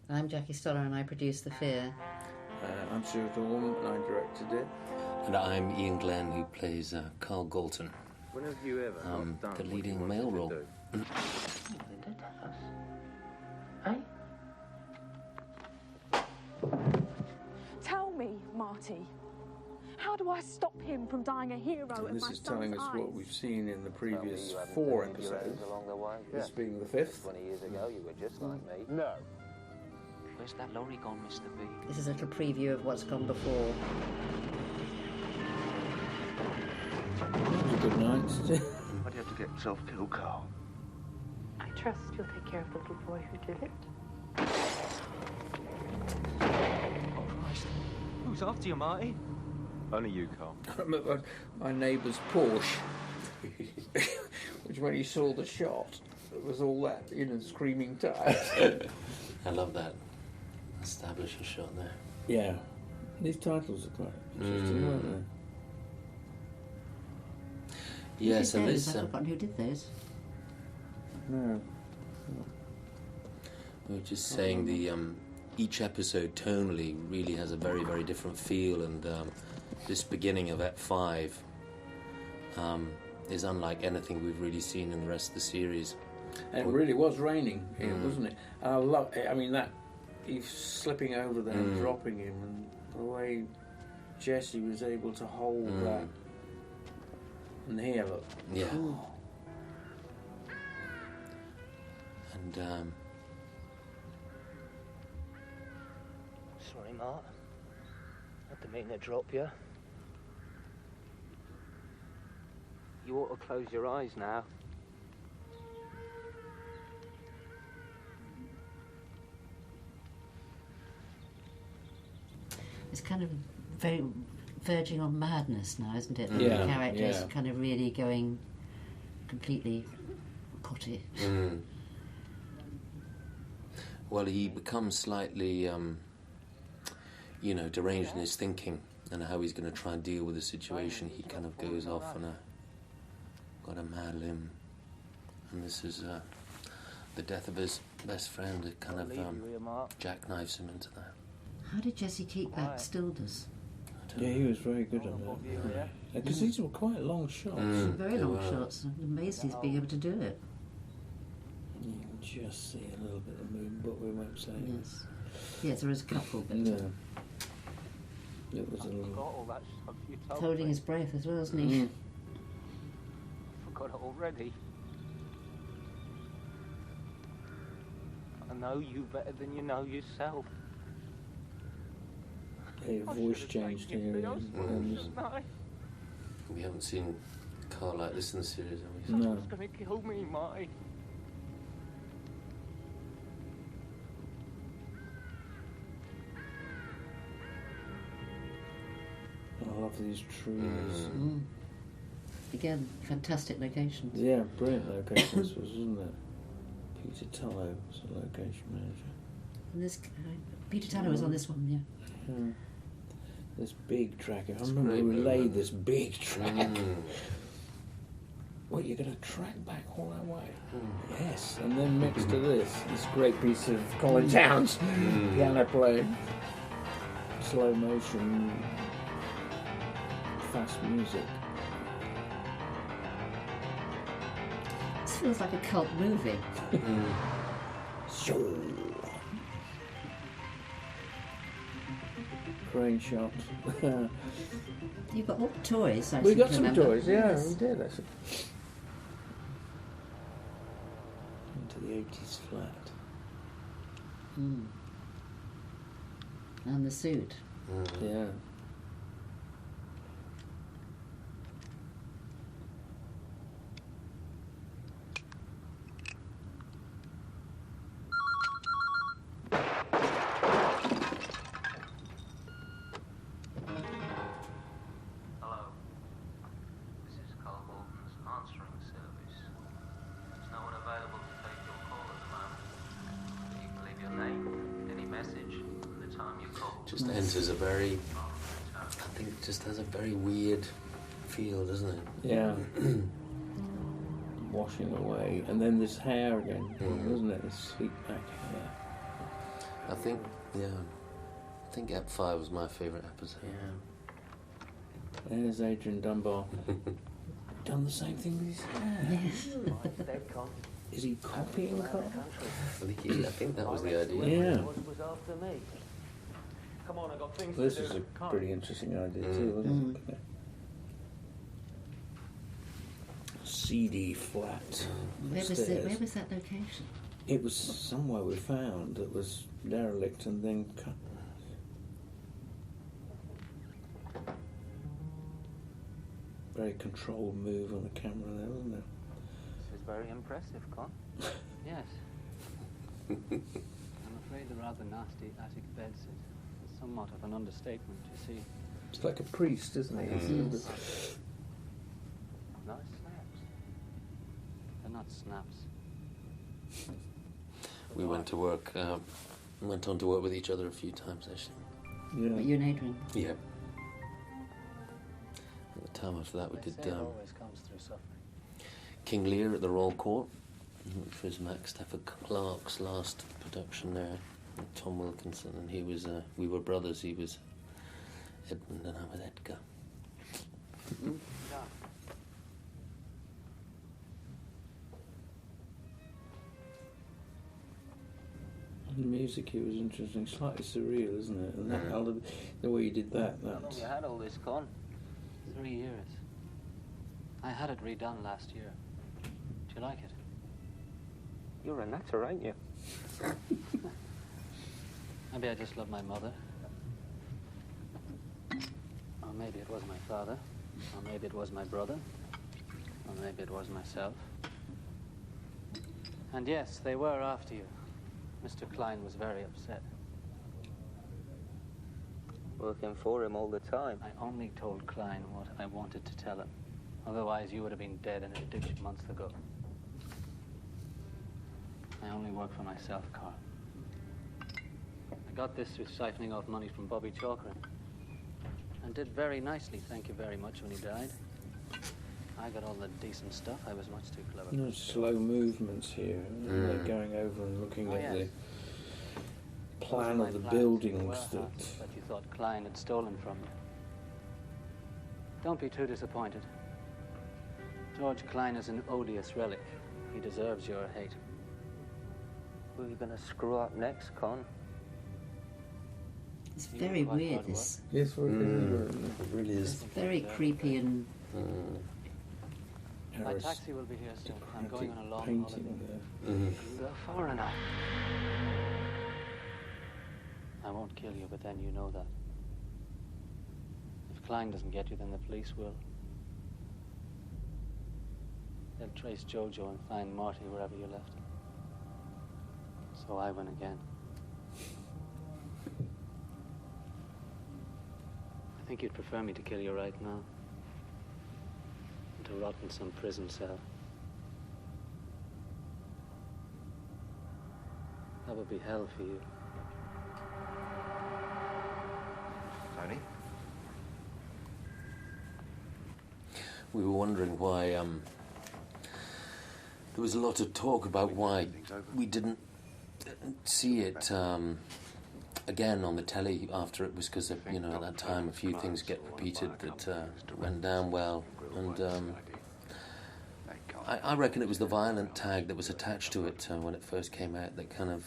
I'm Jackie Stoller and I produced The Fear. I'm Stuart Orme and I directed it. And I'm Ian Glenn, who plays Carl Galton. When have you ever not done the leading male role. They did tell us. Eh? Tell me, Marty, how do I stop him from dying a hero in my This son's is telling us eyes? what we've seen in the previous 4 episodes. along the way. This being the 5th. 20 years ago, you were just like me. No. Where's that lorry gone, Mr. B? This is a little preview of what's gone before. It was a good night. Why'd you have to get yourself killed, Carl? I trust you'll take care of the little boy who did it. Oh, Christ. Who's after you, Marty? Only you, Carl. I remember my neighbour's Porsche, which when he saw the shot, it was all that, screaming tyres. I love that. Establish a shot there. Yeah. These titles are quite interesting, aren't they? Yes, Who and did this... those? I've forgotten who did those. No. we were just saying the each episode tonally really has a very, very different feel, and this beginning of Ep 5 is unlike anything we've really seen in the rest of the series. And it really was raining here, wasn't it? And I love it. I mean, that he's slipping over there and dropping him, and the way Jesse was able to hold that. And here, look. Yeah. And Sorry, Mart. I didn't mean to drop you. You ought to close your eyes now. It's kind of very verging on madness now, isn't it? Yeah, The character's yeah. kind of really going completely potty. well, he becomes slightly, deranged in his thinking and how he's going to try and deal with the situation. He kind of goes off and got a mad limb. And this is the death of his best friend. It kind of jackknives him into that. How did Jesse keep that stillness? Yeah, he was very good on that. Because these were quite long shots. Very long shots. I'm amazed he's being able to do it. You can just see a little bit of the moon, but we won't say it. Yes. Yes, there is a couple, but No. It was a little... All that stuff you told holding me. his breath as well, isn't he? Forgot it already. I know you better than you know yourself. A voice changed here. We haven't seen Carl like this in the series, have we? No. It's gonna kill me, Marty. I love these trees. Again, fantastic locations. Yeah, brilliant locations, wasn't it? Peter Tullow was the location manager. And this Peter Tanner was on this one, yeah. This big track. I remember we laid this big track. What, you're going to track back all that way? Yes. And then next to this great piece of Colin Towns piano playing. Slow motion, fast music. This feels like a cult movie. Crane shot. You've got all the toys, I We seem got to some remember. toys, yeah, Yes. we did actually. Into the 80s flat. And the suit. Yeah. Hello. This is Carl Bolton's answering service. There's no one available to take your call at the moment. You can leave your name, any message, and the time you call. Just enters a very, I think it just has a very weird feel, doesn't it? Yeah. Washing away. And then this hair again, wasn't it? This sweet back hair. I think Ep 5 was my favourite episode. Yeah. There's Adrian Dunbar. Done the same thing with his hair. Yes. Is he copying Carl? I think that was the idea. Yeah. Was after me. Come on, I got things This to do. is a pretty interesting idea too, isn't it? CD flat. Where was that location? It was somewhere we found that was derelict and then cut. Very controlled move on the camera there, wasn't it? This is very impressive, Con. Yes. I'm afraid the rather nasty attic bedsit is somewhat of an understatement, you see. It's like a priest, isn't he? Nice snaps. They're not snaps. We went to work. Went on to work with each other a few times actually. Yeah. You and Adrian? Yeah. At the time after that, we did They say it always comes through suffering. King Lear at the Royal Court, which was Max Stafford Clark's last production there. And Tom Wilkinson, and he was. We were brothers. He was Edmund, and I was Edgar. The music here was interesting, slightly surreal, isn't it? And that, the way you did that, How long you had all this, Con? 3 years. I had it redone last year. Do you like it? You're a nutter, ain't you? Maybe I just love my mother. Or maybe it was my father. Or maybe it was my brother. Or maybe it was myself. And yes, they were after you. Mr. Klein was very upset. Working for him all the time. I only told Klein what I wanted to tell him. Otherwise, you would have been dead in a ditch months ago. I only work for myself, Carl. I got this through siphoning off money from Bobby Chalker. And did very nicely, thank you very much, when he died. I got all the decent stuff. I was much too clever. No slow movements here. They're going over and looking at the plan of the buildings that you thought Klein had stolen from you. Don't be too disappointed. George Klein is an odious relic. He deserves your hate. Who are you going to screw up next, Con? It's very weird, this. Yes, it really is. It's very creepy and... My taxi will be here soon. I'm going on a long painting holiday. You're a foreigner. I won't kill you, but then you know that. If Klein doesn't get you, then the police will. They'll trace Jojo and find Marty wherever you left him. So I win again. I think you'd prefer me to kill you right now. To rot in some prison cell. That would be hell for you. Tony? We were wondering why there was a lot of talk about why we didn't see it again on the telly after it was because, you know, at that time a few things get repeated that went down well. And I reckon it was the violent tag that was attached to it when it first came out that kind of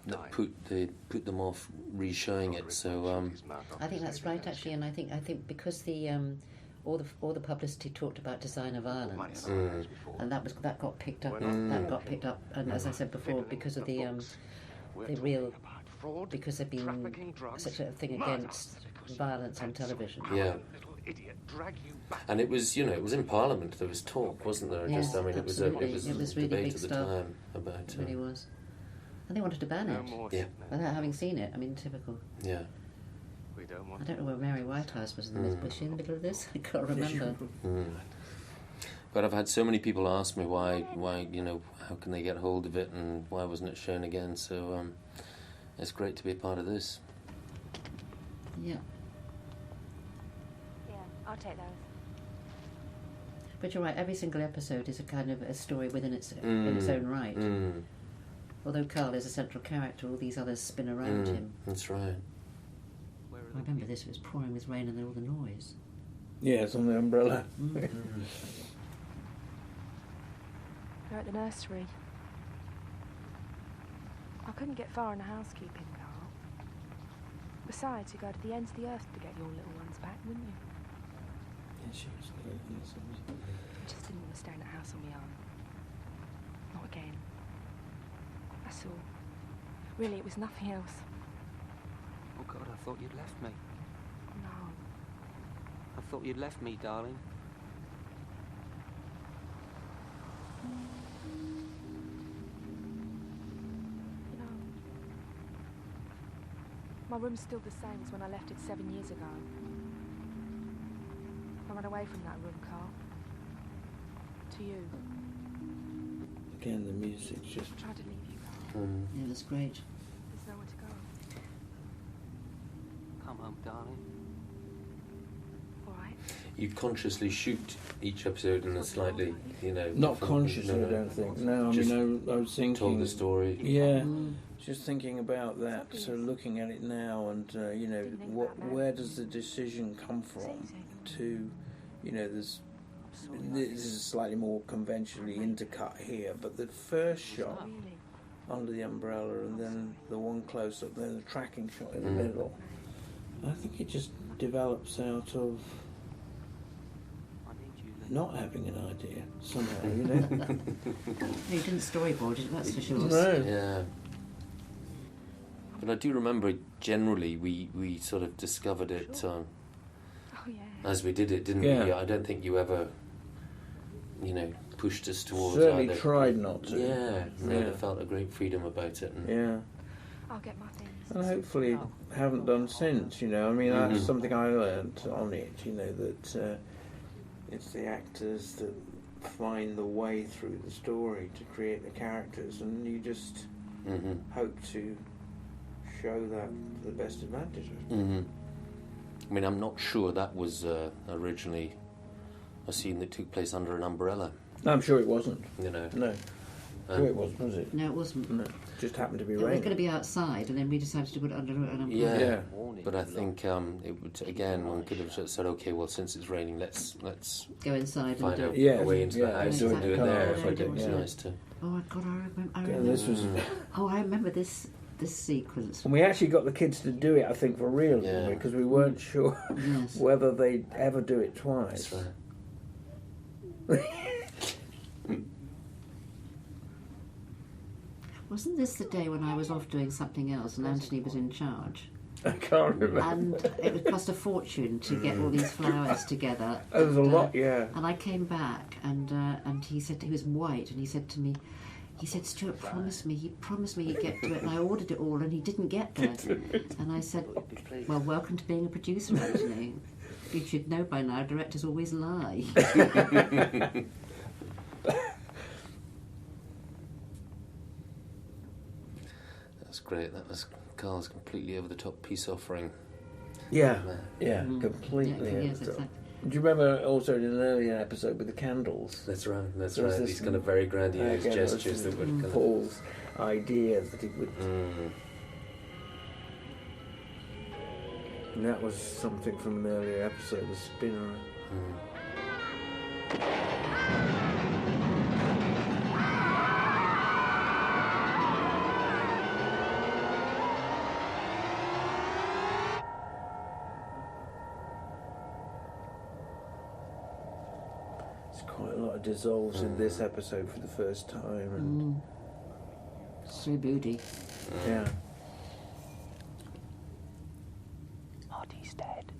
that put them off re-showing it. So I think that's right, actually, and I think because the all the publicity talked about designer violence, and that got picked up. That got picked up, and as I said before, because of the real, because there'd been such a thing against violence on television. Yeah. And it was, you know, it was in Parliament. There was talk, wasn't there? Yes, I mean, it was really debate big at the stuff. time about. It really was. And they wanted to ban it. Yeah. Without having seen it. I mean, typical. Yeah. I don't know where Mary Whitehouse was in the middle. Was she in the middle of this? I can't remember. But I've had so many people ask me why, you know, how can they get hold of it and why wasn't it shown again? So it's great to be a part of this. Yeah. Yeah, I'll take those. But you're right, every single episode is a kind of a story within its in its own right. although Carl is a central character, all these others spin around him. That's right. I remember this, it was pouring with rain and all the noise. Yes, on the umbrella. You're at the nursery. I couldn't get far in the housekeeping, Carl. Besides, you go to the ends of the earth to get your little ones back, wouldn't you? Yeah, she was I just didn't want to stay in the house on my own. Not again. That's all. Really, it was nothing else. Oh, God, I thought you'd left me. No. I thought you'd left me, darling. You know, my room's still the same as when I left it 7 years ago. I ran away from that room, Carl. To you. Again, the music's just... I tried to leave you, Carl. Yeah, it was great. There's nowhere to go. Come home, darling. All right. You consciously shoot each episode in a slightly, Not different- consciously, I don't think. No, I Just mean, I was thinking... told the story. Yeah, just thinking about that, so looking at it now and, where does the decision come from to, this is slightly more conventionally intercut here, but the first shot under the umbrella and then the one close-up, then the tracking shot in the middle, I think it just develops out of not having an idea somehow, You didn't storyboard it, that's for sure. No. Yeah. But I do remember generally we sort of discovered it as we did it, didn't we? Yeah. I don't think you ever, pushed us towards Certainly either. tried not to. Yeah, Yeah. I felt a great freedom about it. And Yeah. I'll get my things. And hopefully haven't done since, I mean, that's something I learned on it, that it's the actors that find the way through the story to create the characters, and you just hope to show that to the best advantage. I mean, I'm not sure that was originally a scene that took place under an umbrella. I'm sure it wasn't. No. Sure it wasn't, was it? No, it wasn't. No, just happened to be It was raining. going to be outside, and then we decided to put it under an umbrella. Yeah, but I think it would, again, one could have just said, okay, well, since it's raining, let's Go inside and find do a it. Yeah, way into the yeah, house do and do it it there. car, So it was yeah. nice to. Oh God, I remember. Yeah, this was, I remember this sequence. and we actually got the kids to do it, I think, for real, didn't we? Yeah. Because we weren't sure Yes. whether they'd ever do it twice. That's right. Wasn't this the day when I was off doing something else and Anthony was in charge? I can't remember. And it would cost a fortune to get all these flowers together. There was a And, lot, yeah. And I came back, and he said, he was white, and he said to me, Stuart promised me he'd get to it, and I ordered it all, and he didn't get there. And I said, well, welcome to being a producer, Anthony. You should know by now, directors always lie. That's great. That was Carl's completely over the top peace offering. Yeah, completely. Yeah, yes, exactly. Do you remember also in an earlier episode with the candles? That's right. That's There was right. this- These kind of very grandiose Again, gestures this that would kind of. Paul's idea that he would. And that was something from an earlier episode, the spinner. There's quite a lot of dissolves in this episode for the first time, and So booty. yeah. Marty's dead.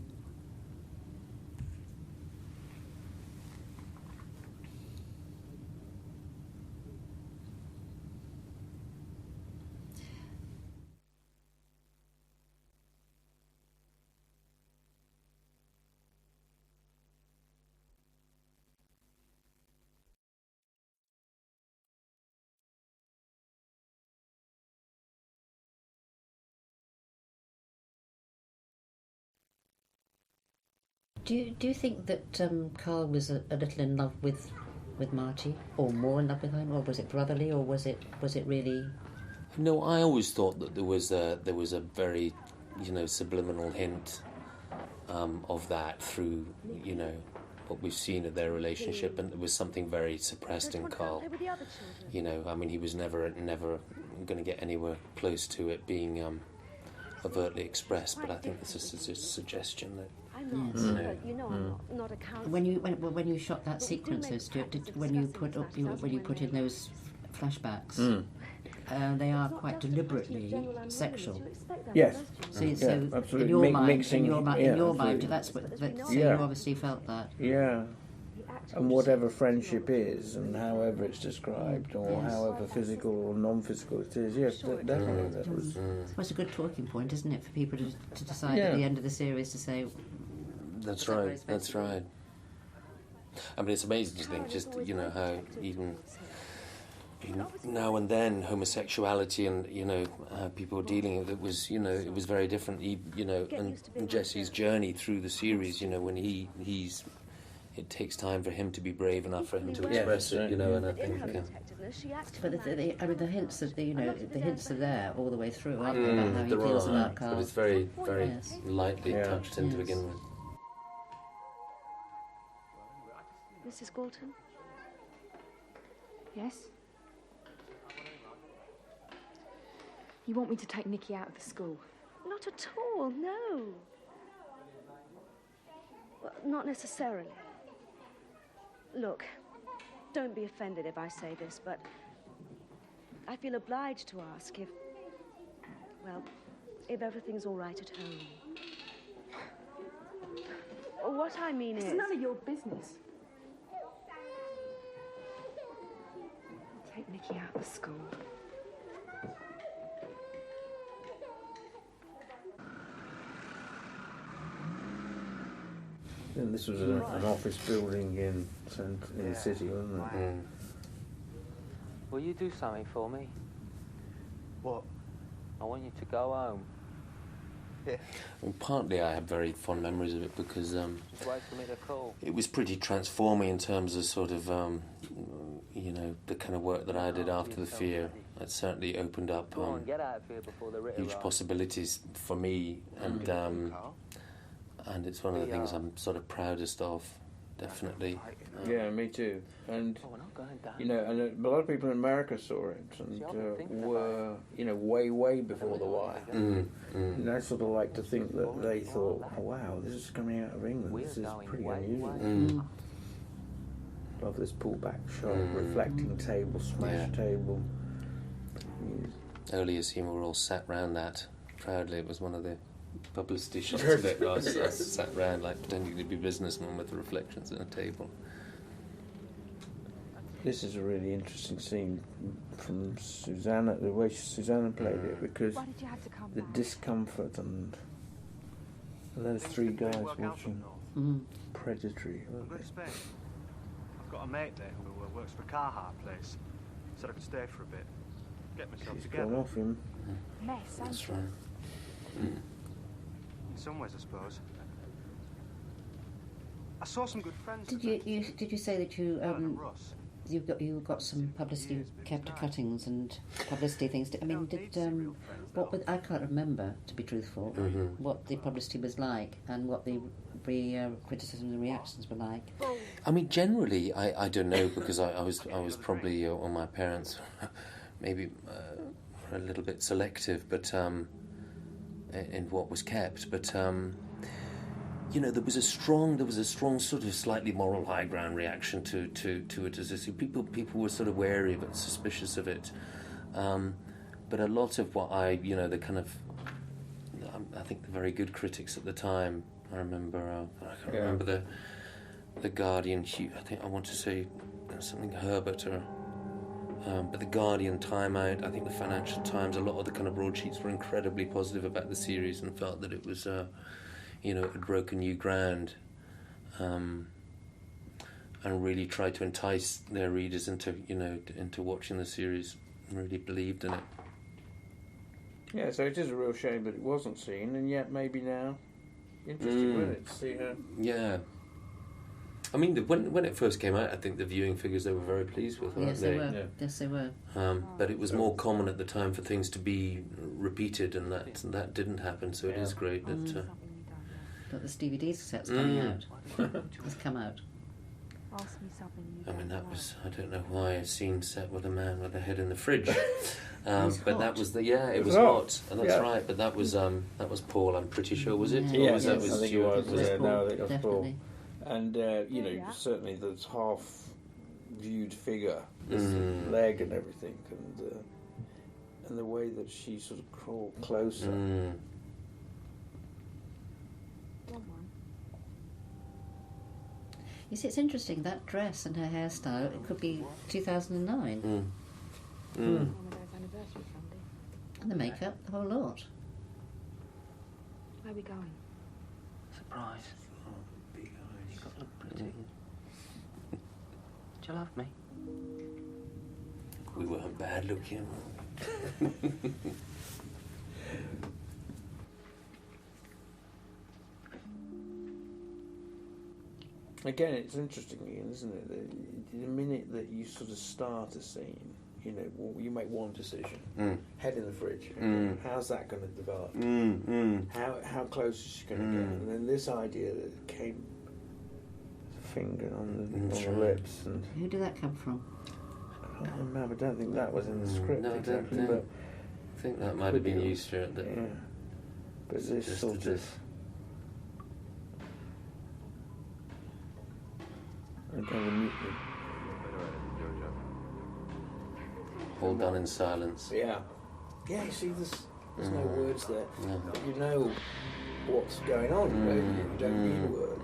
Do you think that Carl was a little in love with Marty, or more in love with him, or was it brotherly, or was it really No, I always thought that there was a very, subliminal hint of that through, what we've seen of their relationship, and there was something very suppressed in Carl. I mean, he was never going to get anywhere close to it being overtly expressed. But I think this is a suggestion that. When you shot that sequences, Stuart, when you put in those flashbacks, they are quite deliberately sexual. Yes. So absolutely. in your mind, absolutely. that's what. So you obviously felt that. Yeah. And whatever friendship is, and however it's described, or however physical or non-physical it is, yes, definitely that was. Well, it's a good talking point, isn't it, for people to decide at the end of the series to say. That's right. That's right. I mean, it's amazing to think just how even now and then homosexuality and people dealing with it was it was very different. And Jesse's journey through the series, when he's. It takes time for him to be brave enough for him to express it, and I think. But the hints of the hints are there all the way through, aren't they? About how he feels about Carl. But it's very, very lightly touched in to begin with. Mrs. Galton? Yes? You want me to take Nicky out of the school? Not at all, no. Well, not necessarily. Look, don't be offended if I say this, but I feel obliged to ask if everything's all right at home. What I mean is... It's none of your business. Take Nicky out of the school. And this was an office building in the city, wasn't it? Will you do something for me? What? I want you to go home. Yeah. Well, partly I have very fond memories of it because Wait for me to call. it was pretty transforming in terms of sort of, the kind of work that I did after the fear. It certainly opened up Go on, get out of here before the ritter huge arrives. possibilities for me, and it's one of the things I'm sort of proudest of, definitely. Yeah, me too. And Oh, we're not going down. and a lot of people in America saw it and were way before the wire. And I sort of like to think that they thought, oh, wow, this is coming out of England. This is pretty unusual. Love this pullback shot, reflecting table, smashed table. Earlier scene we were all sat round that proudly. It was one of the publicity shots of it. I sat round like pretending to be businessmen with the reflections on a table. This is a really interesting scene from Susanna, the way Susanna played it, because Why did you have to come the back? discomfort and those three guys watching predatory. I'm going to Spain. I've got a mate there who works for a car hire place. Said I could stay for a bit. Get myself She's together. gone off him. Mess, That's right. In some ways, I suppose. I saw some good friends. Did you say that you Russ. you got some publicity, kept cuttings and publicity things? I mean, I can't remember, to be truthful, what the publicity was like and what the criticisms and reactions were like. I mean, generally, I don't know, because I was probably on my parents, maybe a little bit selective, but in what was kept. But there was a strong sort of slightly moral high ground reaction to it. As I say, people were sort of wary of it, suspicious of it. But a lot of what I think the very good critics at the time. I remember, I can't remember the Guardian. I think I want to say something Herbert, or but the Guardian, Time Out. I think the Financial Times. A lot of the kind of broadsheets were incredibly positive about the series and felt that it was, it had broken new ground, and really tried to entice their readers into watching the series, and really believed in it. Yeah, so it is a real shame that it wasn't seen, and yet maybe now. Interesting, wasn't it, to see her? Yeah. I mean, when it first came out, I think the viewing figures they were very pleased with, weren't Yes, they? they were. Yeah. Yes, they were. But it was more common at the time for things to be repeated, and that didn't happen. So it is great that. But this DVD set's coming out. It's come out. Ask me something you I mean, don't that know. was, I don't know why, a scene set with a man with a head in the fridge. was But hot. that was it was hot, and that's right. But that was Paul, I'm pretty sure, was it? Yeah. Or was that I think it Stuart? was. It was Paul, No, I think it was Paul. definitely. And certainly the half-viewed figure, this leg and everything, and the way that she sort of crawled closer. You see, it's interesting, that dress and her hairstyle, it could be 2009. One of those anniversary Sunday. And the makeup, the whole lot. Where are we going? Surprise. Big eyes. You got to look pretty. Do you love me? We weren't bad looking. Again, it's interesting, Ian, isn't it? The minute that you sort of start a scene, you make one decision. Head in the fridge. How's that going to develop? How close is she going to get? And then this idea that came, finger on the lips. And Who did that come from? I can't remember. I don't think that was in the script No, I don't exactly. think. But I think that might have been used for it. yeah. But this Just sort to of. all done in silence. Yeah. Yeah, you see, there's no words there. No. You know what's going on, you don't need words.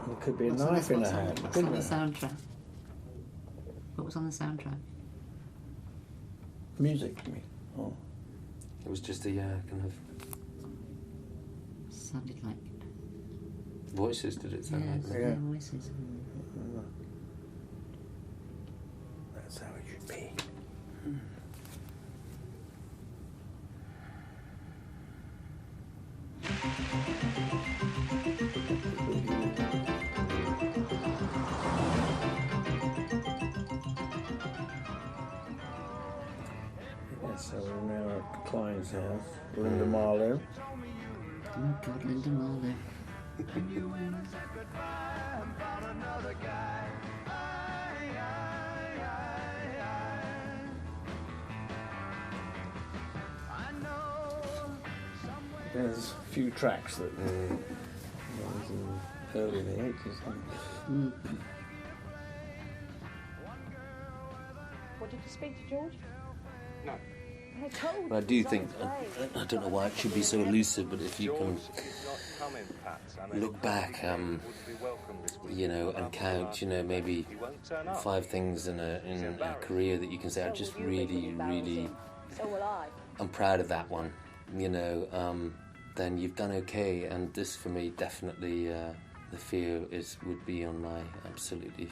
There could be a knife in her hand, What's couldn't on the there? soundtrack? What was on the soundtrack? Music, you mean? Oh. It was just a kind of Sounded like voices. Did it sound like? Yeah. voices. That's how it should be. Yes, so we're now at Klein's house. Linda Marlowe. Oh God, Linda Marlowe. There's a few tracks that was in early in the 80s. What, did you speak to George? No. I told But I do think, I don't know why it should be so elusive, but if you can look back, and count, maybe 5 things in a career that you can say, I just really, So will I. I'm proud of that one, then you've done okay. And this, for me, definitely, The Fear would be on my absolutely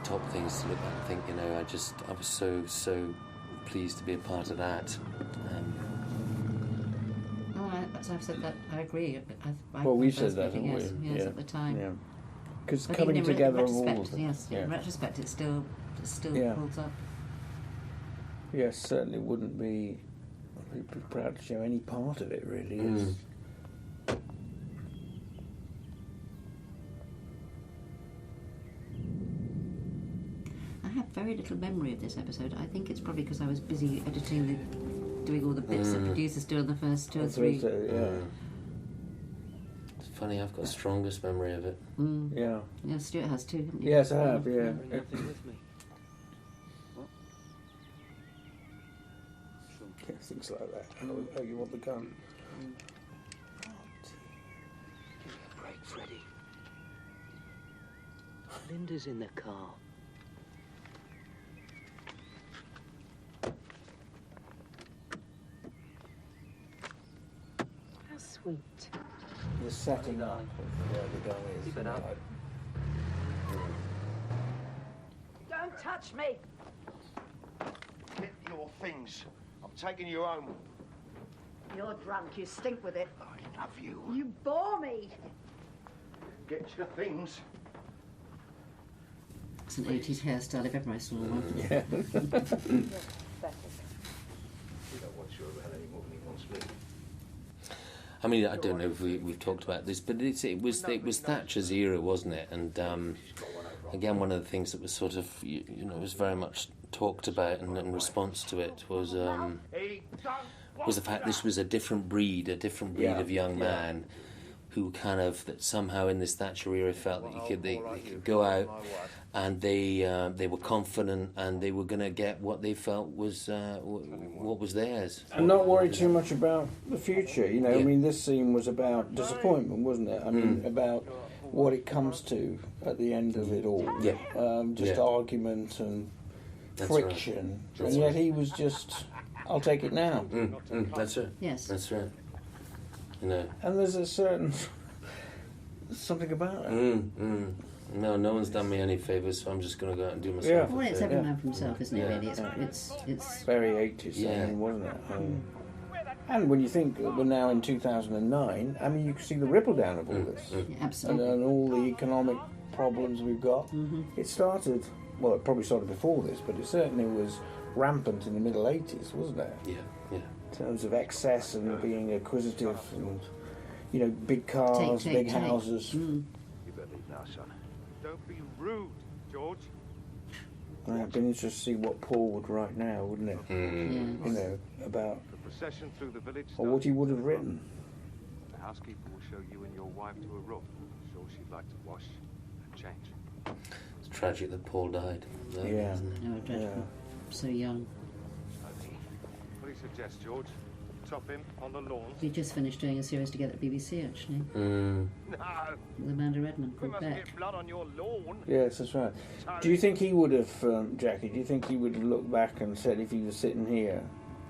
top things to look at and think, I was so pleased to be a part of that. As I've said that, I agree. Well, we said that, haven't yes, we? Yes, Yeah. at the time. Yeah. Because But coming even in together of all retrospect, of them. yes, Yeah. in retrospect, it still Yeah. holds up. Yes, certainly wouldn't be proud to show any part of it, really. It's, I have very little memory of this episode. I think it's probably because I was busy editing doing all the bits that producers do in the first 2 or 3. It's funny, I've got the strongest memory of it. Yeah. Yeah, Stuart has too, haven't you? Yes, I have, yeah. Nothing with me. Yeah, things like that. Oh, you want the gun? Give me a break, Freddie. Linda's in the car. How sweet. The setting up of where the gun is. Keep it up. Don't touch me! Get your things. I'm taking you home. You're drunk. You stink with it. I love you. You bore me. Get your things. It's an 80s hairstyle if ever I saw one. Yeah. You don't want your around any more than he wants me. I mean, I don't know if we've talked about this, but it was Thatcher's era, wasn't it? And again, one of the things that was sort of was very much talked about and in response to it was the fact this was a different breed of young man who kind of that somehow in this Thatcher era felt that they could go out and they were confident and they were going to get what they felt was what was theirs. And not worry too much about the future, I mean, this scene was about disappointment, wasn't it? I mean, about what it comes to at the end of it all. Yeah. Argument and friction. Right. And yet he was just, I'll take it now. That's it. Yes. That's right. And there's a certain something about it. No one's done me any favours, so I'm just going to go out and do myself. Well, it's every man for himself, isn't it? Really, it's very 80s, wasn't it? And when you think that we're now in 2009, I mean, you can see the ripple down of all this, absolutely, and all the economic problems we've got. It started. Well, it probably started before this, but it certainly was rampant in the middle 80s, wasn't it? Yeah. In terms of excess and being acquisitive and, big cars, big houses. You better leave now, son. Don't be rude, George. It'd be interesting to see what Paul would write now, wouldn't it? About The procession through the village. or what he would have written. The housekeeper will show you and your wife to a room. I'm sure she'd like to wash and change. It's tragic that Paul died. Though, Yeah. Isn't it? no, dreadful. So young. What do you suggest, George? Top him on the lawn? We just finished doing a series together at BBC, actually. No. With Amanda Redmond We called mustn't Beck. get blood on your lawn. Yes, that's right. Do you think he would have, Jackie, do you think he would have looked back and said, if he was sitting here,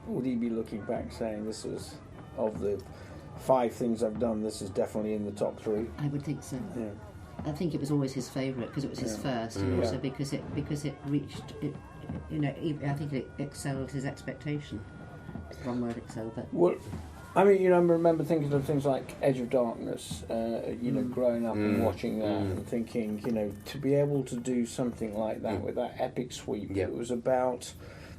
would he be looking back saying, this is, of the 5 things I've done, this is definitely in the top 3? I would think so. Yeah. I think it was always his favourite because it was his first, and also because it reached it. I think it excelled his expectation. Wrong word, excel, but Well, I mean, I remember thinking of things like Edge of Darkness, growing up and watching that and thinking, to be able to do something like that with that epic sweep, it was about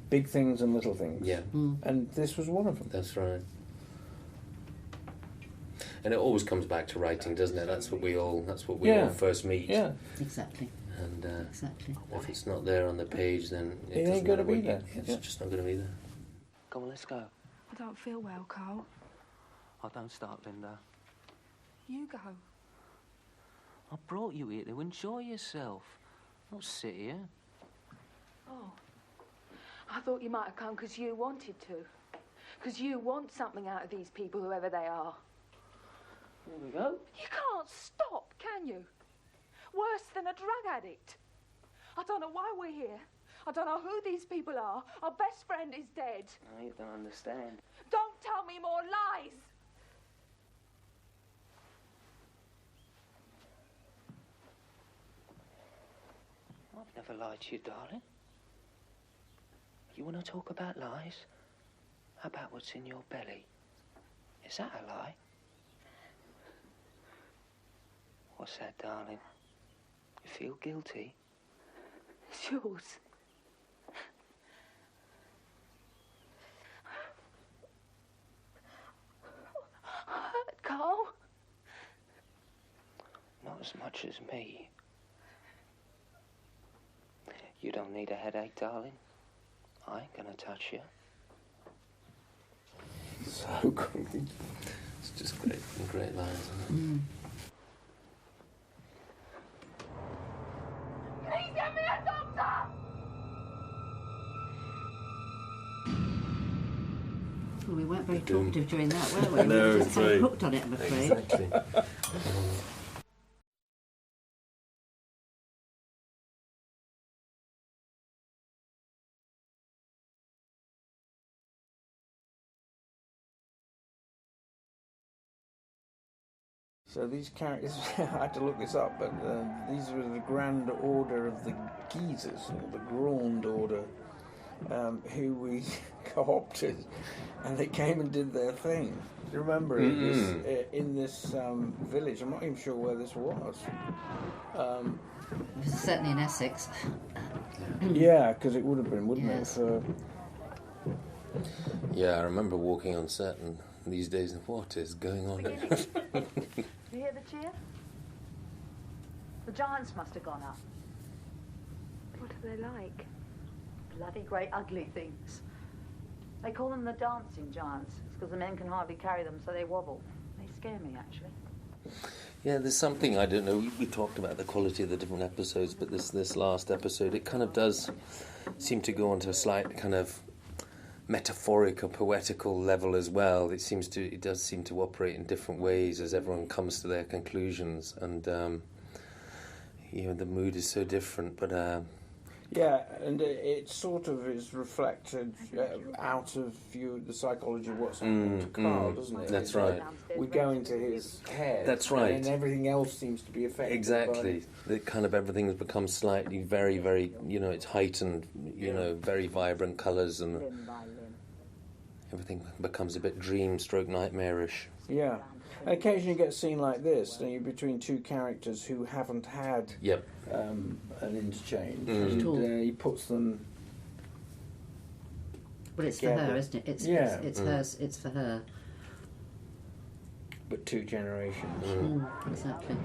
big things and little things. Yeah. And this was one of them. That's right. And it always comes back to writing, doesn't it? That's what we all first meet. Yeah. exactly. And Exactly. if it's not there on the page, then It ain't going to be there. It's just not going to be there. Come on, let's go. I don't feel well, Carl. Oh, don't start, Linda. You go. I brought you here to enjoy yourself. Not sit here. Oh. I thought you might have come because you wanted to. Because you want something out of these people, whoever they are. Here we go. You can't stop, can you? Worse than a drug addict. I don't know why we're here. I don't know who these people are. Our best friend is dead. Oh, you don't understand. Don't tell me more lies. I've never lied to you, darling. You want to talk about lies? How about what's in your belly? Is that a lie? What's that, darling? You feel guilty? It's yours. Hurt, Carl? Not as much as me. You don't need a headache, darling. I ain't gonna touch you. So great. It's just great lines, isn't it? Please get me a doctor! Well, we weren't very talkative during that, were we? No, We were just kind right. of hooked on it, I'm afraid. Exactly. So these characters, I had to look this up, but these were the Grand Order of the Geezers, or the Grand Order, who we co-opted, and they came and did their thing. Do you remember in this village? I'm not even sure where this was. It was certainly in Essex. Yeah, because it would have been, wouldn't Yes. it? Yeah, I remember walking on set, and these days, what is going on? You hear the cheer? The giants must have gone up. What are they like? Bloody great ugly things. They call them the dancing giants. It's because the men can hardly carry them, so they wobble. They scare me, actually. Yeah, there's something, I don't know, we talked about the quality of the different episodes, but this last episode, it kind of does seem to go onto a slight kind of metaphoric or poetical level as well. It does seem to operate in different ways as everyone comes to their conclusions, and the mood is so different, but Yeah, and it sort of is reflected out of the psychology of what's happening to Carl, doesn't it? That's It's right. Like we go into his head. That's right. And everything else seems to be affected. exactly. The kind of everything has become slightly very, very, it's heightened, very vibrant colours, and Limb by limb. everything becomes a bit dream/nightmarish. Yeah. And occasionally you get a scene like this, and you're between two characters who haven't had Yep. an interchange. Mm. And he puts them... Well, it's together. for her, isn't it? It's hers. It's for her. But two generations. Exactly.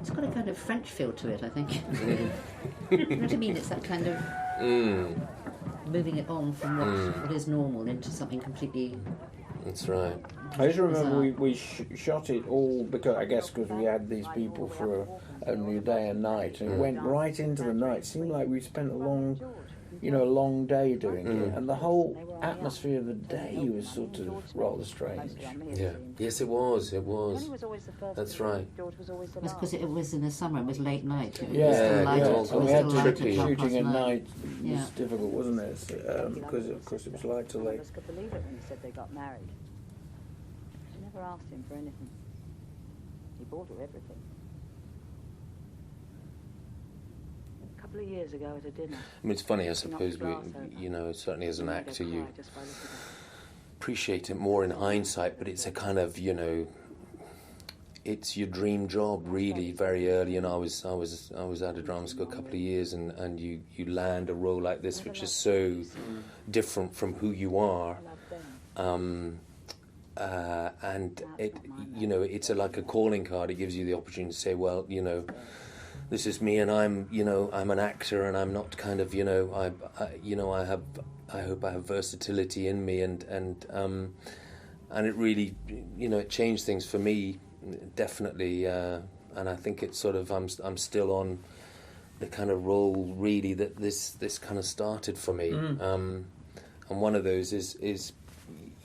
It's got a kind of French feel to it, I think. You know what I mean? It's that kind of moving it on from what is normal into something completely. That's right. I just remember we shot it all because we had these people for only a day and night, and it went right into the night. It seemed like we spent a long day doing it, and the whole atmosphere of the day was sort of rather strange. Yeah. Yes, it was. That's right. It's because it was in the summer. It was late night. It was Yeah, still light. It was and we still had to light at shooting 9:30. at night. It Yeah. was difficult, wasn't it? Because of course it was light till late. None of us could believe it when he said they got married. She never asked him for anything. He bought her everything. A couple of years ago at a dinner. I mean, it's funny, I suppose, certainly as an actor, you appreciate it more in hindsight, but it's a kind of, it's your dream job, really, very early. And I was at a drama school a couple of years, and you land a role like this, which is so different from who you are. And it's like a calling card. It gives you the opportunity to say, well, this is me, and I'm an actor, and I'm not kind of, I hope I have versatility in me, and it really, it changed things for me, definitely, and I think it's sort of, I'm still on the kind of role, really, that this kind of started for me, and one of those is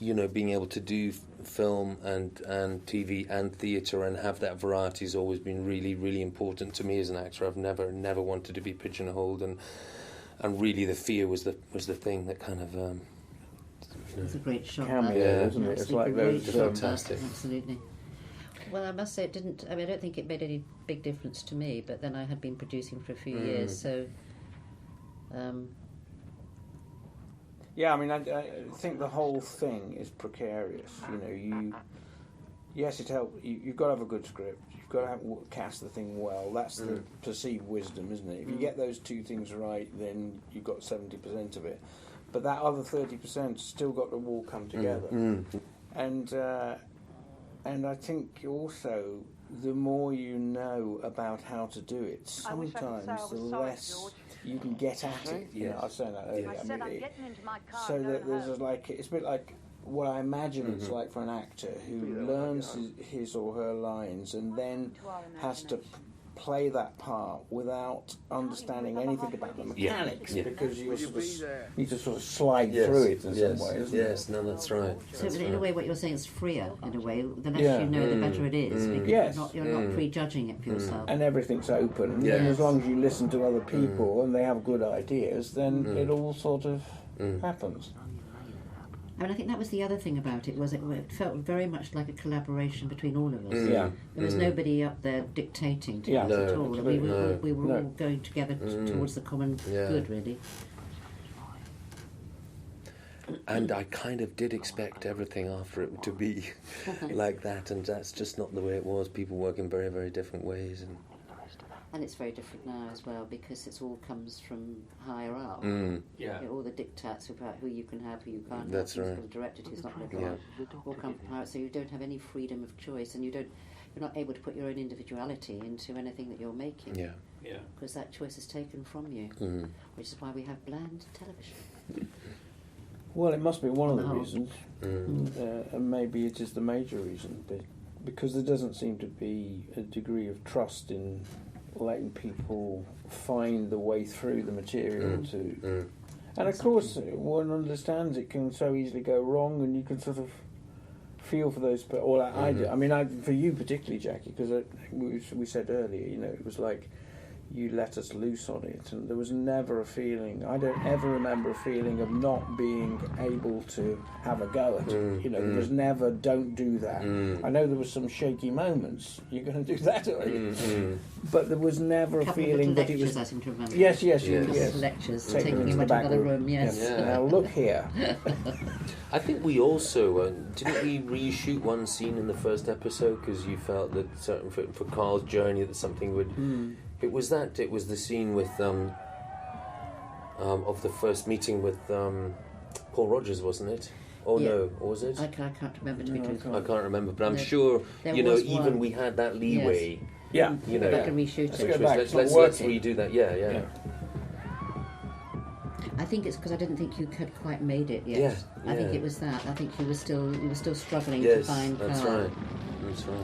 being able to do film and TV and theatre and have that variety has always been really, really important to me as an actor. I've never wanted to be pigeonholed, and really the fear was the thing that kind of It's a great shot. Cameo, isn't it? It's like those fantastic. Absolutely. Well, I must say it didn't. I don't think it made any big difference to me. But then I had been producing for a few years, so. Yeah, I mean, I think the whole thing is precarious. Yes, it helps. You've got to have a good script. You've got to cast the thing well. That's the perceived wisdom, isn't it? If you get those two things right, then you've got 70% of it. But that other 30% still got to all come together. And I think also the more you know about how to do it, sometimes the less you can get at it. I was saying that earlier. So that there's it's a bit like what I imagine it's like for an actor who learns his or her lines and then has to play that part without understanding anything about the mechanics because you need to sort of slide through it in some way, isn't it? No, that's right. So in a way, what you're saying is freer, in a way. The less you know, the better it is. Because you're not prejudging it for yourself. And everything's open. And as long as you listen to other people and they have good ideas, then it all sort of happens. I mean, I think that was the other thing about it, was it felt very much like a collaboration between all of us. Yeah. There was nobody up there dictating to us at all. We were all going together towards the common good, really. And I kind of did expect everything after it to be like that, and that's just not the way it was. People work in very, very different ways. And it's very different now as well, because it all comes from higher up. Yeah. All the diktats about who you can have, who you can't That's have, right. who's directed, who's not directed, all come from higher up. So you don't have any freedom of choice, and you're not able to put your own individuality into anything that you're making. Yeah. Because that choice is taken from you, which is why we have bland television. Well, it must be one of the reasons, and maybe it is the major reason, because there doesn't seem to be a degree of trust in letting people find the way through the material and of course one understands it can so easily go wrong, and you can sort of feel for those people. Well, I do. I mean, for you particularly, Jackie, because we said earlier, it was like you let us loose on it, and there was never a feeling, I don't ever remember a feeling of not being able to have a go at it. There was never, don't do that. I know there was some shaky moments, you're going to do that, are you? But there was never a feeling that it was... I seem to remember. Yes. Lectures, taking you into another room, yes. Now look here. I think we also, didn't we reshoot one scene in the first episode because you felt that certain for Carl's journey that something would... It was the scene with of the first meeting with Paul Rogers, wasn't it? No, or was it? I can't remember to be truthful. I can't remember, but I'm sure even we had that leeway. Yes. Go back and reshoot it. Let's redo that. Yeah. I think it's because I didn't think you had quite made it yet. I think it was that. I think you were still struggling to find Carl. That's right.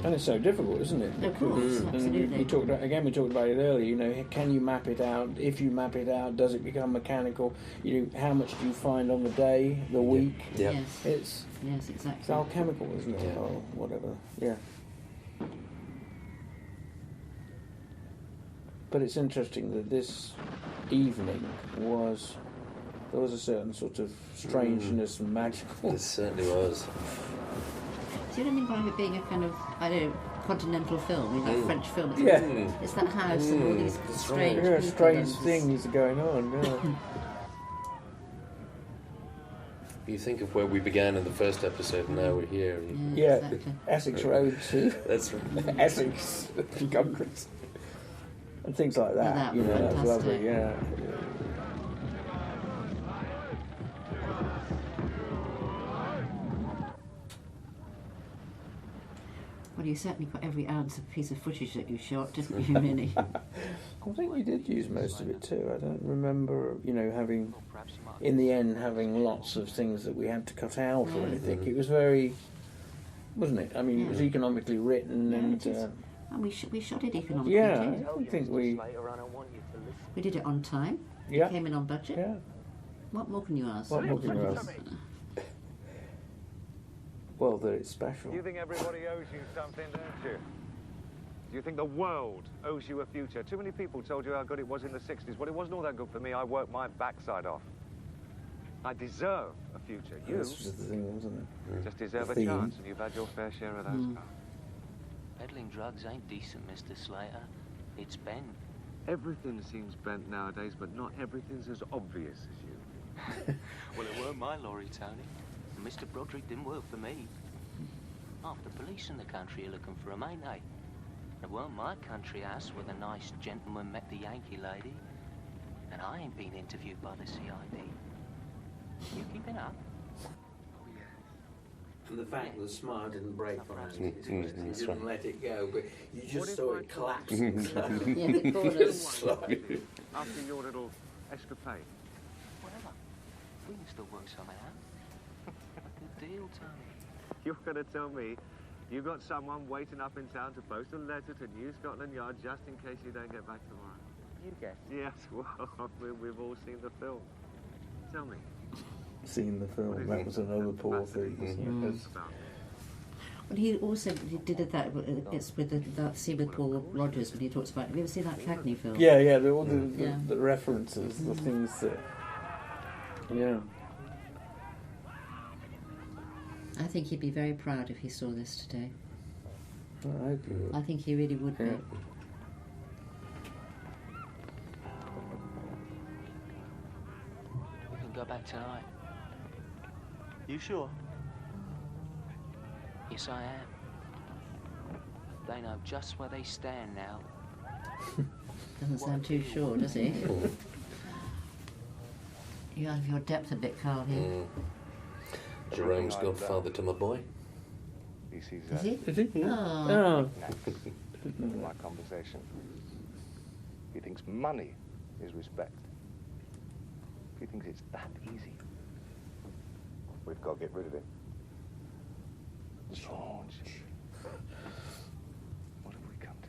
And it's so difficult, isn't it? Of course, absolutely. We talked about it earlier. Can you map it out? If you map it out, does it become mechanical? How much do you find on the day, the week? Yeah. Yes, exactly. It's alchemical, isn't it? Yeah. Or whatever. Yeah. But it's interesting that this evening there was a certain sort of strangeness and magical. It certainly was. Do you remember it being a kind of, continental film, like French film? It's that house and all these strange people. Strange things are going on, You think of where we began in the first episode, and now we're here. Exactly. Essex Road to That's right. Essex Congress. And things like that. That's lovely, Well, you certainly got every ounce of piece of footage that you shot, didn't you, really? I think we did use most of it too. I don't remember, having lots of things that we had to cut out or anything. It was very, wasn't it? I mean, it was economically written and we shot it economically too. I think we did it on time. Yeah. It came in on budget. Yeah. What more can you ask? What more can you ask? Well, that it's special. You think everybody owes you something, don't you? Do you think the world owes you a future? Too many people told you how good it was in the 60s. Well, it wasn't all that good for me. I worked my backside off. I deserve a future. You That's just the thing, wasn't it? just deserve a chance, and you've had your fair share of those. Peddling drugs ain't decent, Mr. Slater. It's bent. Everything seems bent nowadays, but not everything's as obvious as you. Well, it weren't my lorry, Tony. And Mr. Broderick didn't work for me. Half the police in the country are looking for him, ain't they? It weren't my country house where the nice gentleman met the Yankee lady. And I ain't been interviewed by the CID. You keeping up? And the fact that the smile didn't break on it, you didn't let it go, but you just saw it collapsing. The corners. After your little escapade. Whatever. We can still work something out. Good deal, Tony. You're going to tell me you got someone waiting up in town to post a letter to New Scotland Yard just in case you don't get back tomorrow? You guess. Yes, well, we've all seen the film. Tell me. Seen the film, that was another poor thing. Well, he also did that. It's with that scene with Paul Rogers when he talks about. Have you ever seen that Cagney film? Yeah, all the references, the things that. Yeah. I think he'd be very proud if he saw this today. I hope he would. I think he really would be. We can go back tonight. You sure? Yes, I am. They know just where they stand now. Doesn't sound too sure, does he? You're out of your depth a bit, Carl, here. Jerome's godfather to my boy. He sees Is he? Is he? Oh. in my conversation. He thinks money is respect. He thinks it's that easy. We've got to get rid of him. George. What have we come to?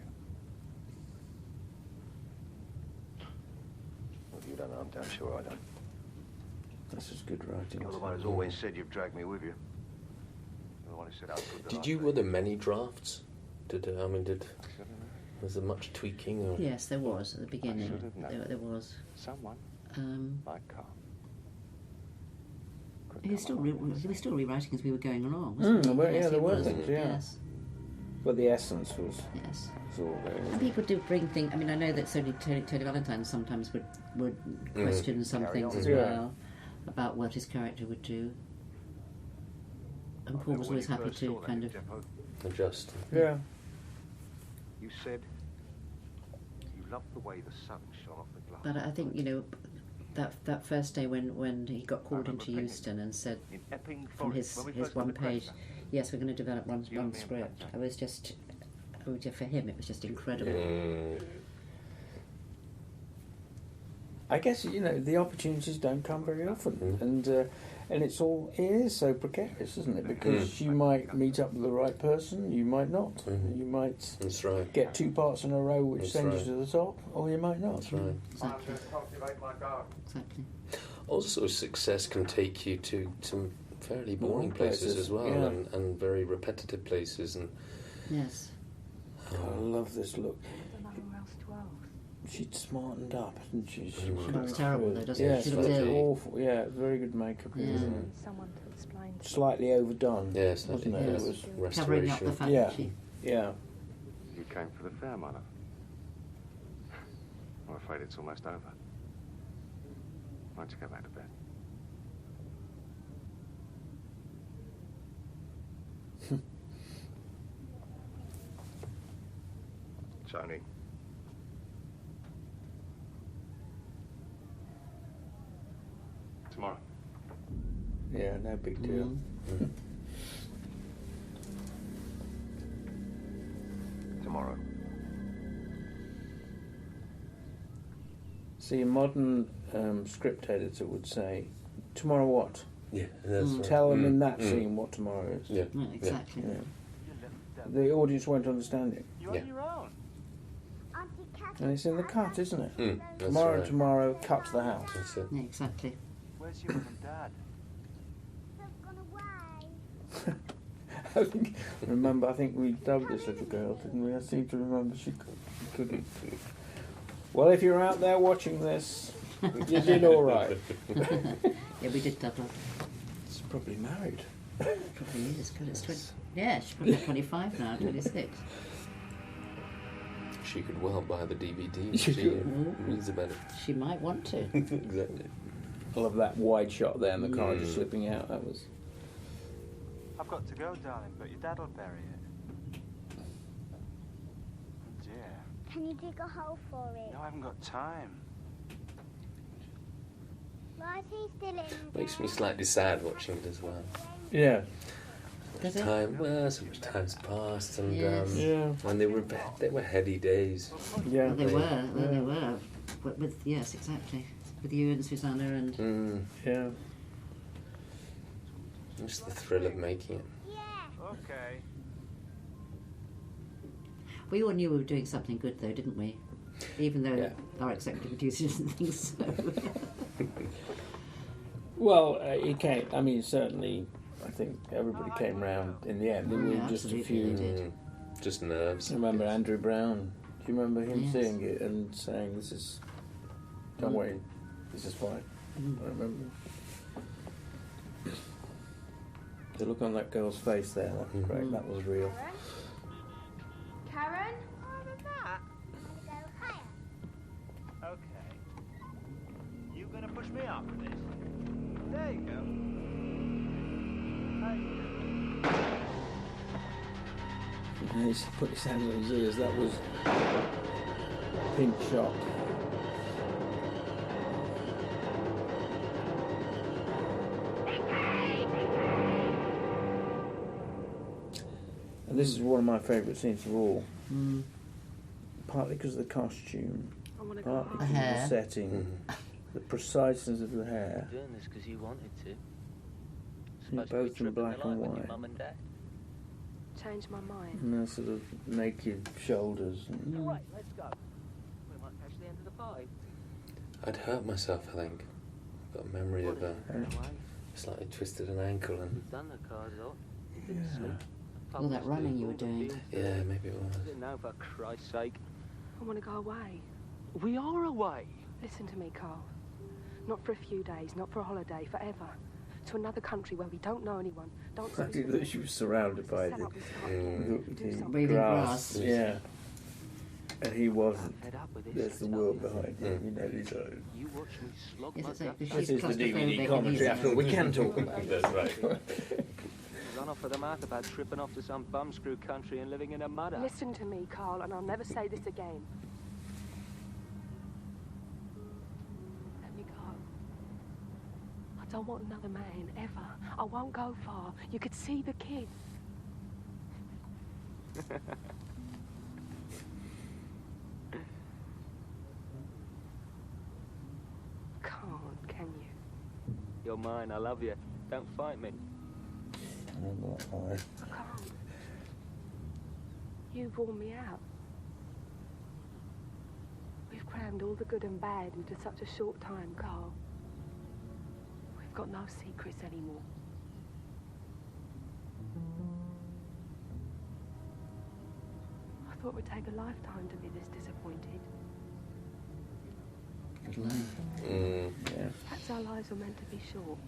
Well, you don't know, I'm damn sure I don't. That's just good writing. You're the one who's always said you've dragged me with you. You're the one who said how good Did you, were there many drafts? Was there much tweaking? Or? Yes, there was at the beginning. There was. Someone like Carl. He was still rewriting as we were going along, wasn't he? Yeah, there were was. things, yeah. Yes. But the essence was all there. And people do bring things. I mean, I know that certainly Tony Valentine sometimes would question some things as well about what his character would do. And Paul was always happy to kind of adjust. Yeah. You said you loved the way the sun shone off the glass. But I think, you know, that first day when he got called into Euston and said from his one page, yes, we're going to develop one script. I was just, for him, it was just incredible. I guess, you know, the opportunities don't come very often, and it is so precarious, isn't it? Because you might meet up with the right person, you might not. You might get 2 parts in a row which send you to the top, or you might not. That's right. Exactly. Exactly. Also, success can take you to some fairly boring places as well, and very repetitive places. And yes. I love this look. She'd smartened up, hadn't she? She looks terrible though, doesn't it? She Yeah, looks it's ill. awful. Yeah, very good makeup, isn't it? Someone to explain. Slightly overdone. Yes, wasn't it? Yes. It was Covering up the fact yeah. that she... Yeah. You came for the fair, Mother. I'm afraid it's almost over. Why don't you go back to bed? Tony. Tomorrow. Yeah, no big deal. Tomorrow. See, a modern script editor would say, tomorrow what? Yeah, that's right. Tell them in that scene what tomorrow is. Yeah, exactly. Yeah. The audience won't understand it. You're on your own. And it's in the cut, isn't it? That's Tomorrow, right. tomorrow, cut to the house. That's it. Yeah, exactly. Where's your mum and dad? I think we dubbed this little girl, didn't we? I seem to remember she couldn't. Well, if you're out there watching this, you did all right. Yeah, we did double. She's probably married. Probably is, because it's 20. Yeah, she's probably 25 now, 26. She could well buy the DVD. She She could. reads about it. She might want to. Exactly. I love that wide shot there and the car just slipping out. That was. I've got to go, darling, but your dad'll bury it. Oh dear. Can you dig a hole for it? No, I haven't got time. Why is he still in Makes me slightly sad watching it as well. Yeah. Does it? So much time's passed, and Yes. and they were heady days. Yeah. Well, they were. Well, they were. With yes, exactly. With you and Susanna and... Yeah. Just the thrill of making it. Okay. We all knew we were doing something good, though, didn't we? Even though our executive producer didn't think so. Well, it came. I mean, certainly, I think everybody came round in the end. There were Yeah, just a absolutely, they few. did. Just nerves. I remember Andrew Brown. Do you remember him Yes. seeing it and saying, "This is, don't worry, this is fine." I remember. The look on that girl's face there, that was great. That was real. Karen? Okay. You gonna push me up with this? There you go. And he's put his hands on his ears. That was pink shock. And this is one of my favourite scenes of all. Partly because of the costume, partly because of the setting, the preciseness of the hair. Doing this because you wanted to. Both in black and white. Mum and Dad. Changed my mind. And their sort of naked shoulders. And Right, let's go. We might catch the end of the fight. I'd hurt myself, I think. I've got a memory of a slightly twisted an ankle and... You've done the cars up. You didn't sleep. All that running you were doing. Yeah, maybe it was. No, for Christ's sake. I want to go away. We are away. Listen to me, Carl. Not for a few days, not for a holiday, forever. To another country where we don't know anyone. Don't I think that she was surrounded by the grass. Yeah. And he wasn't. There's the world behind him. You know, he's like... You watch me slug Yes, it's like This is the DVD commentary after all. We can talk about this, right? Run off for the mouth about tripping off to some bumscrew country and living in a mud hut. Listen to me, Carl, and I'll never say this again. Let me go. I don't want another man, ever. I won't go far. You could see the kids. Can't, can you? You're mine, I love you. Don't fight me. I can't. You've worn me out. We've crammed all the good and bad into such a short time, Carl. We've got no secrets anymore. I thought it would take a lifetime to be this disappointed. Yeah. Perhaps our lives were meant to be short.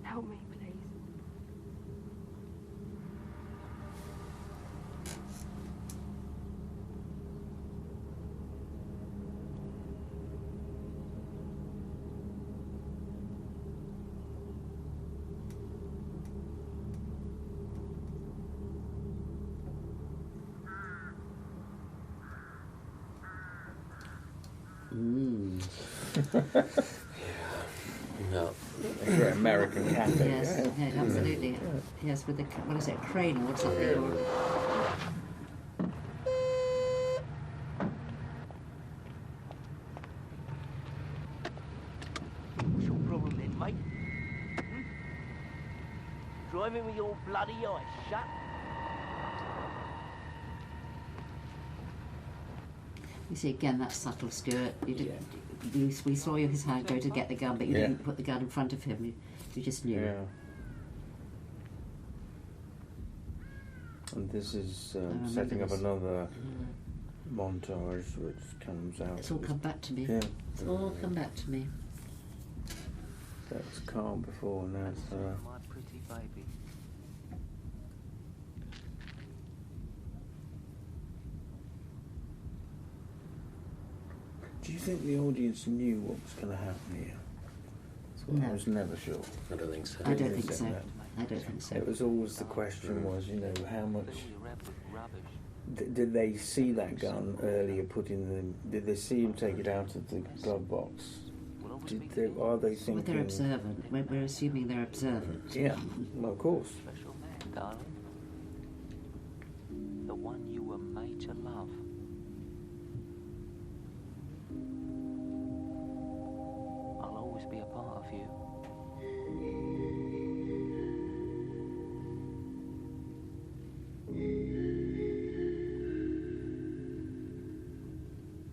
Help me, please. No. Very American cafe. Yes, yeah, absolutely. Yeah. Yes, with the, what is it, a crane or something? Or... What's your problem then, mate? Driving with your bloody eyes shut? You see, again, that subtle, Stuart. You didn't. We saw his hand go to get the gun, but you didn't put the gun in front of him. You just knew. Yeah. And this is setting up another montage which comes out. It's all come back to me. Yeah. It's all come back to me. That was calm before, and now it's... My pretty baby. Do you think the audience knew what was going to happen here? No. I was never sure. I don't think so. I don't think so. I don't think so. It was always the question was, you know, how much... Did they see that gun earlier put in the... Did they see him take it out of the glove box? Are they thinking... Well, they're observant. We're assuming they're observant. Yeah, well, of course. Special man, darling. The one you were made to love. I'll always be a part of you.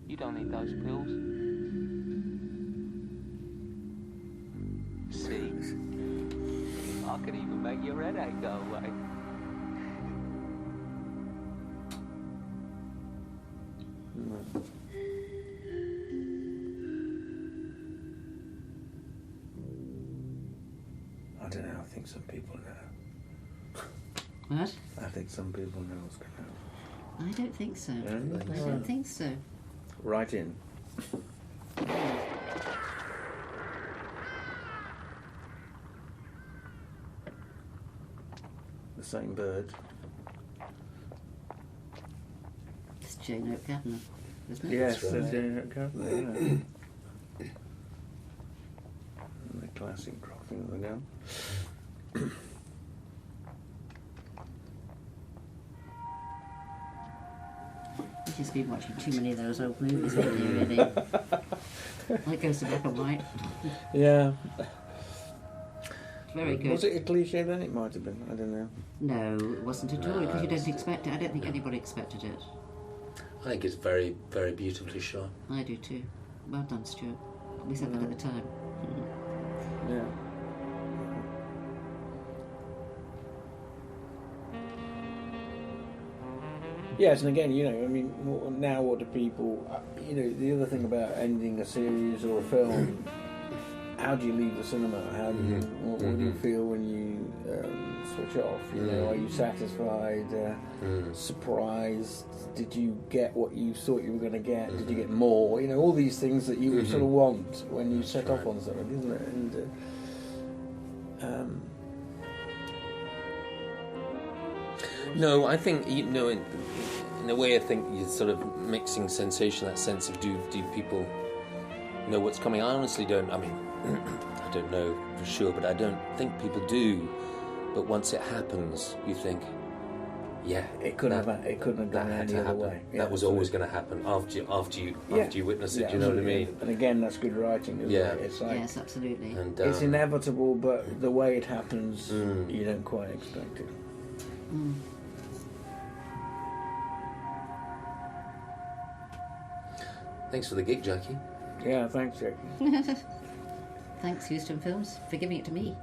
You don't need those pills. See? I could even make your headache go away. I don't know, I think some people know. What? I think some people know what's going to happen. I don't think so. Yeah? I don't think so. Right in. same bird. It's Jane Oak Gardner, isn't it? Yes, That's right. Jane Oak Gardner, yeah. And the classic dropping of the gun. You've just been watching too many of those old movies, haven't you, really? That goes to black and white. Yeah. Very good. Was it a cliche then? It might have been. I don't know. No, it wasn't at all, because you don't expect it. I don't think anybody expected it. I think it's very, very beautifully shot. I do too. Well done, Stuart. We said that at the time. Yeah. Yes, and again, you know, I mean, now what do people, you know, the other thing about ending a series or a film, how do you leave the cinema? How do you, what do you feel when you switch off? You know, are you satisfied, surprised? Did you get what you thought you were going to get? Did you get more? You know, all these things that you sort of want when you set off on something, isn't it? And no, I think, you know, in a way, I think you're sort of mixing sensation, that sense of do people know what's coming? I honestly don't. I mean, I don't know for sure, but I don't think people do. But once it happens, you think, yeah, it couldn't have gone any other way. Yeah, that was always going to happen after you witness it. Do you know what I mean? And again, that's good writing, isn't it? It's like, yes, absolutely. And, it's inevitable, but the way it happens, you don't quite expect it. Thanks for the gig, Jackie. Yeah, thanks, Jackie. Thanks, Houston Films, for giving it to me.